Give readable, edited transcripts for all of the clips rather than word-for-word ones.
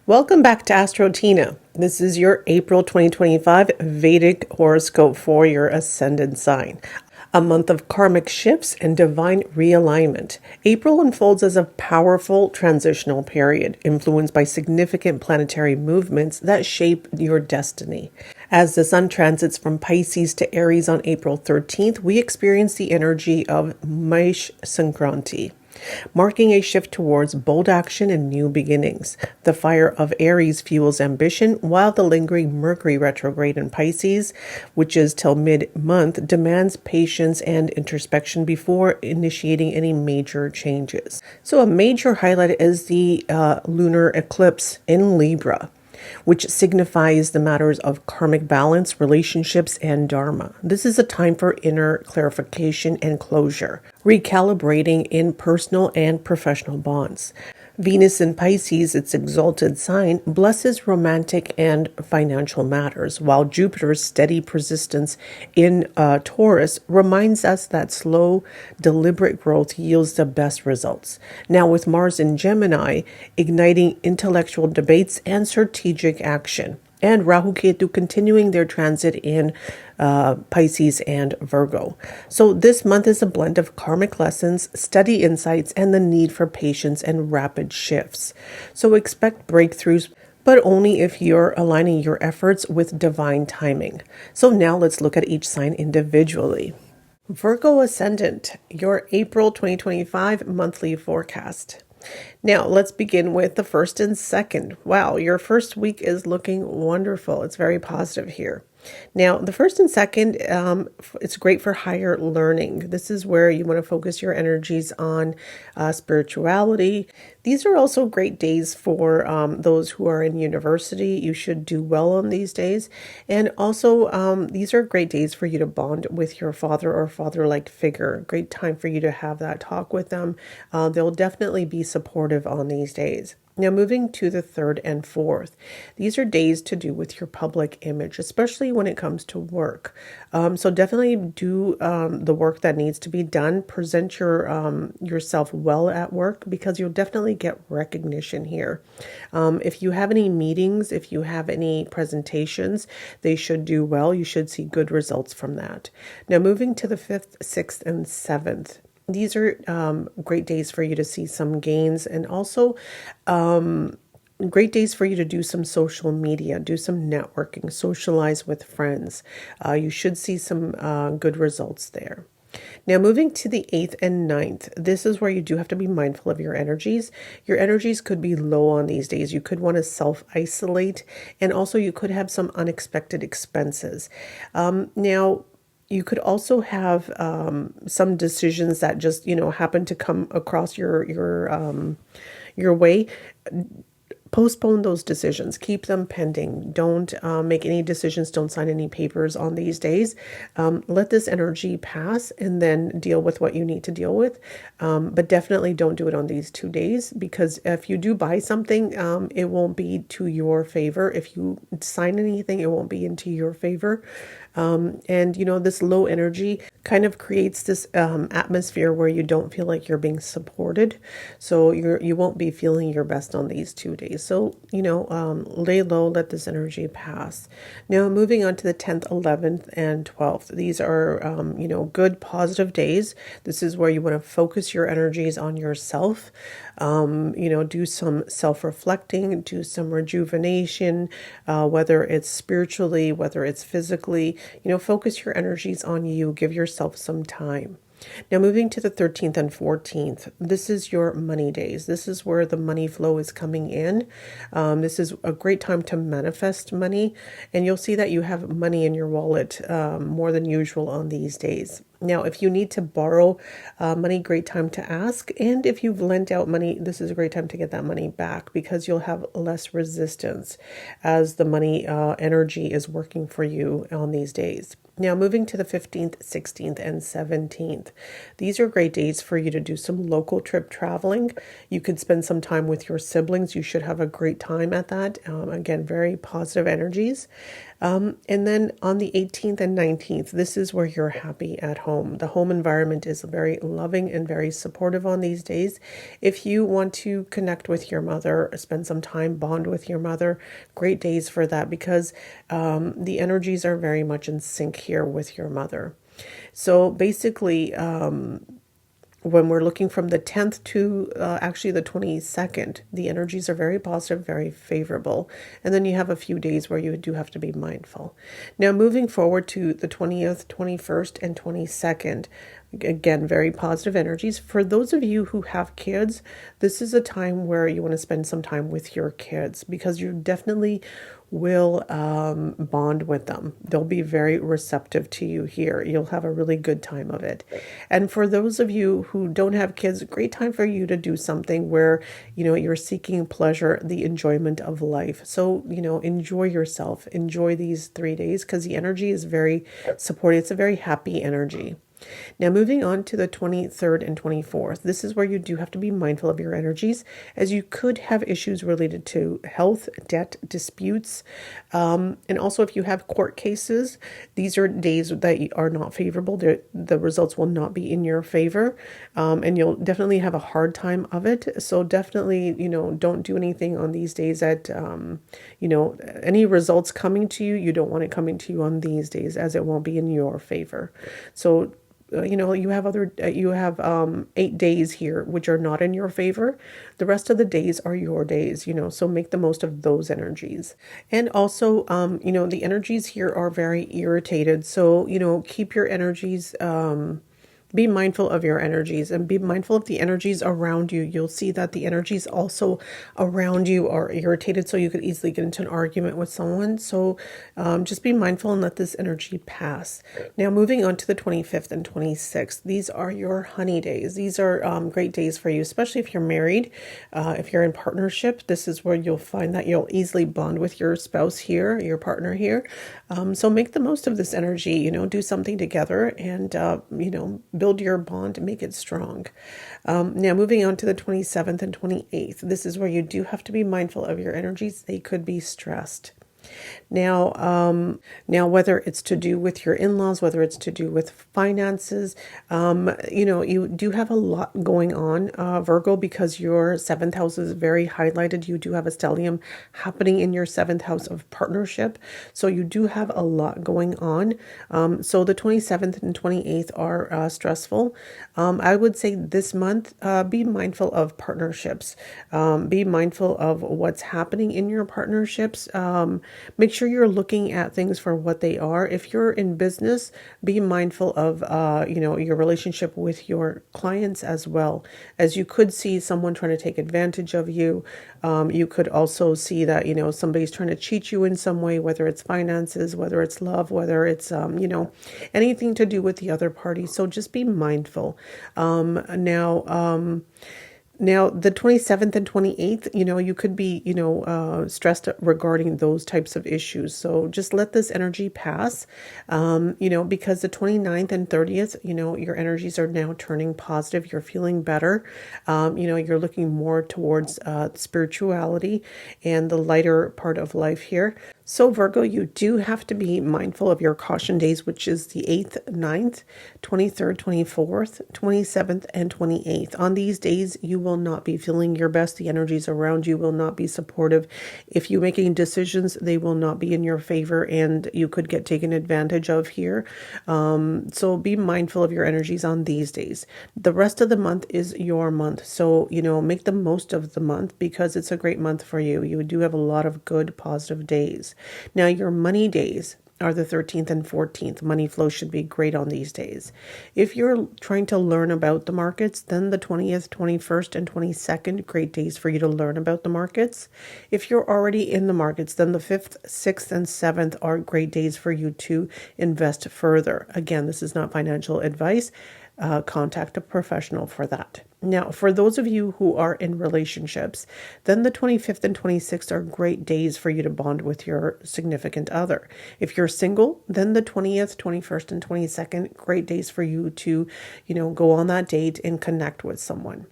Welcome back to Astro Tina. This is your April 2025 Vedic horoscope for your ascendant sign. A month of karmic shifts and divine realignment. April unfolds as a powerful transitional period, influenced by significant planetary movements that shape your destiny. As the sun transits from Pisces to Aries on April 13th, we experience the energy of Maish Sankranti, marking a shift towards bold action and new beginnings. The fire of Aries fuels ambition, while the lingering Mercury retrograde in Pisces, which is till mid-month, demands patience and introspection before initiating any major changes. So a major highlight is the lunar eclipse in Libra, which signifies the matters of karmic balance, relationships, and dharma. This is a time for inner clarification and closure, recalibrating in personal and professional bonds. Venus in Pisces, its exalted sign, blesses romantic and financial matters, while Jupiter's steady persistence in Taurus reminds us that slow, deliberate growth yields the best results. Now, with Mars in Gemini, igniting intellectual debates and strategic action, and Rahu Ketu continuing their transit in Pisces and Virgo. So this month is a blend of karmic lessons, steady insights, and the need for patience and rapid shifts. So expect breakthroughs, but only if you're aligning your efforts with divine timing. So now let's look at each sign individually. Virgo Ascendant, your April 2025 monthly forecast. Now, let's begin with the first and second. Wow, your first week is looking wonderful. It's very positive here. Now, the first and second, it's great for higher learning. This is where you want to focus your energies on spirituality. These are also great days for those who are in university. You should do well on these days. And also, these are great days for you to bond with your father or father-like figure. Great time for you to have that talk with them. They'll definitely be supportive on these days. Now, moving to the third and fourth, these are days to do with your public image, especially when it comes to work. So definitely do the work that needs to be done. Present yourself well at work, because you'll definitely get recognition here. If you have any meetings, if you have any presentations, they should do well. You should see good results from that. Now, moving to the 5th, 6th, and 7th. These are great days for you to see some gains, and also great days for you to do some social media, do some networking, socialize with friends. You should see some good results there. Now, moving to the 8th and 9th, this is where you do have to be mindful of your energies. Your energies could be low on these days. You could want to self-isolate, and also you could have some unexpected expenses. Now, you could also have some decisions that just, happen to come across your way. Postpone those decisions. Keep them pending. Don't make any decisions. Don't sign any papers on these days. Let this energy pass and then deal with what you need to deal with. But definitely don't do it on these 2 days, because if you do buy something, it won't be to your favor. If you sign anything, it won't be into your favor. And this low energy kind of creates this atmosphere where you don't feel like you're being supported. So you won't be feeling your best on these 2 days. So, lay low, let this energy pass. Now, moving on to the 10th, 11th, and 12th. These are, good positive days. This is where you want to focus your energies on yourself. Do some self-reflecting, do some rejuvenation, whether it's spiritually, whether it's physically. Focus your energies on you. Give yourself some time. Now, moving to the 13th and 14th, this is your money days. This is where the money flow is coming in. This is a great time to manifest money, and you'll see that you have money in your wallet more than usual on these days. Now, if you need to borrow money, great time to ask. And if you've lent out money, this is a great time to get that money back, because you'll have less resistance as the money energy is working for you on these days. Now, moving to the 15th, 16th, and 17th. These are great days for you to do some local trip traveling. You could spend some time with your siblings. You should have a great time at that. Again, very positive energies. And then on the 18th and 19th, this is where you're happy at home. The home environment is very loving and very supportive on these days. If you want to connect with your mother, spend some time, bond with your mother, great days for that because the energies are very much in sync here with your mother. So basically, when we're looking from the 10th to actually the 22nd, the energies are very positive, very favorable. And then you have a few days where you do have to be mindful. Now, moving forward to the 20th, 21st, and 22nd, again, very positive energies. For those of you who have kids, this is a time where you want to spend some time with your kids because you definitely will bond with them. They'll be very receptive to you here. You'll have a really good time of it. And for those of you who don't have kids, great time for you to do something where, you're seeking pleasure, the enjoyment of life. So, enjoy yourself, enjoy these 3 days because the energy is very supportive. It's a very happy energy. Now, moving on to the 23rd and 24th, this is where you do have to be mindful of your energies as you could have issues related to health, debt, disputes. And also if you have court cases, these are days that are not favorable. The results will not be in your favor. And you'll definitely have a hard time of it. So definitely, don't do anything on these days that, any results coming to you, you don't want it coming to you on these days as it won't be in your favor. So you have 8 days here which are not in your favor. The rest of the days are your days, so make the most of those energies. And also, the energies here are very irritated. So, keep your energies, be mindful of your energies and be mindful of the energies around you. You'll see that the energies also around you are irritated, so you could easily get into an argument with someone. So just be mindful and let this energy pass. Now, moving on to the 25th and 26th. These are your honey days. These are great days for you, especially if you're married. If you're in partnership, this is where you'll find that you'll easily bond with your spouse here, your partner here. So make the most of this energy, do something together and, build your bond, make it strong. Now, moving on to the 27th and 28th. This is where you do have to be mindful of your energies. They could be stressed. Now, whether it's to do with your in-laws, whether it's to do with finances, you do have a lot going on, Virgo, because your 7th house is very highlighted. You do have a stellium happening in your 7th house of partnership. So you do have a lot going on. So the 27th and 28th are stressful. I would say this month, be mindful of partnerships. Be mindful of what's happening in your partnerships. Make sure you're looking at things for what they are. If you're in business, be mindful of, your relationship with your clients as well, as you could see someone trying to take advantage of you. You could also see that, somebody's trying to cheat you in some way, whether it's finances, whether it's love, whether it's, anything to do with the other party. So just be mindful. Now, the 27th and 28th, you could be, stressed regarding those types of issues. So just let this energy pass, because the 29th and 30th, your energies are now turning positive. You're feeling better. You're looking more towards spirituality and the lighter part of life here. So Virgo, you do have to be mindful of your caution days, which is the 8th, 9th, 23rd, 24th, 27th, and 28th. On these days, you will not be feeling your best. The energies around you will not be supportive. If you're making decisions, they will not be in your favor and you could get taken advantage of here. So be mindful of your energies on these days. The rest of the month is your month. So, make the most of the month because it's a great month for you. You do have a lot of good, positive days. Now, your money days are the 13th and 14th. Money flow should be great on these days. If you're trying to learn about the markets, then the 20th, 21st, and 22nd, great days for you to learn about the markets. If you're already in the markets, then the 5th, 6th, and 7th are great days for you to invest further. Again, this is not financial advice. contact a professional for that. Now, for those of you who are in relationships, then the 25th and 26th are great days for you to bond with your significant other. If you're single, then the 20th, 21st, and 22nd, great days for you to, go on that date and connect with someone.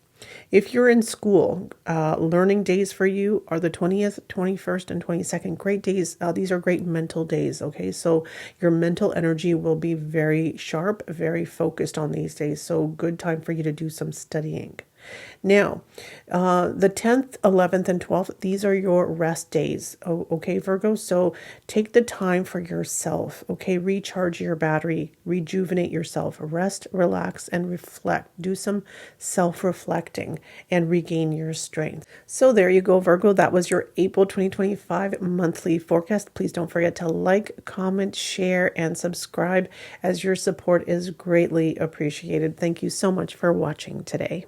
If you're in school, learning days for you are the 20th, 21st, and 22nd. Great days. These are great mental days, okay? So your mental energy will be very sharp, very focused on these days. So good time for you to do some studying. Now, the 10th, 11th, and 12th, these are your rest days, okay, Virgo? So take the time for yourself, okay? Recharge your battery, rejuvenate yourself, rest, relax, and reflect. Do some self-reflecting and regain your strength. So there you go, Virgo. That was your April 2025 monthly forecast. Please don't forget to like, comment, share, and subscribe, as your support is greatly appreciated. Thank you so much for watching today.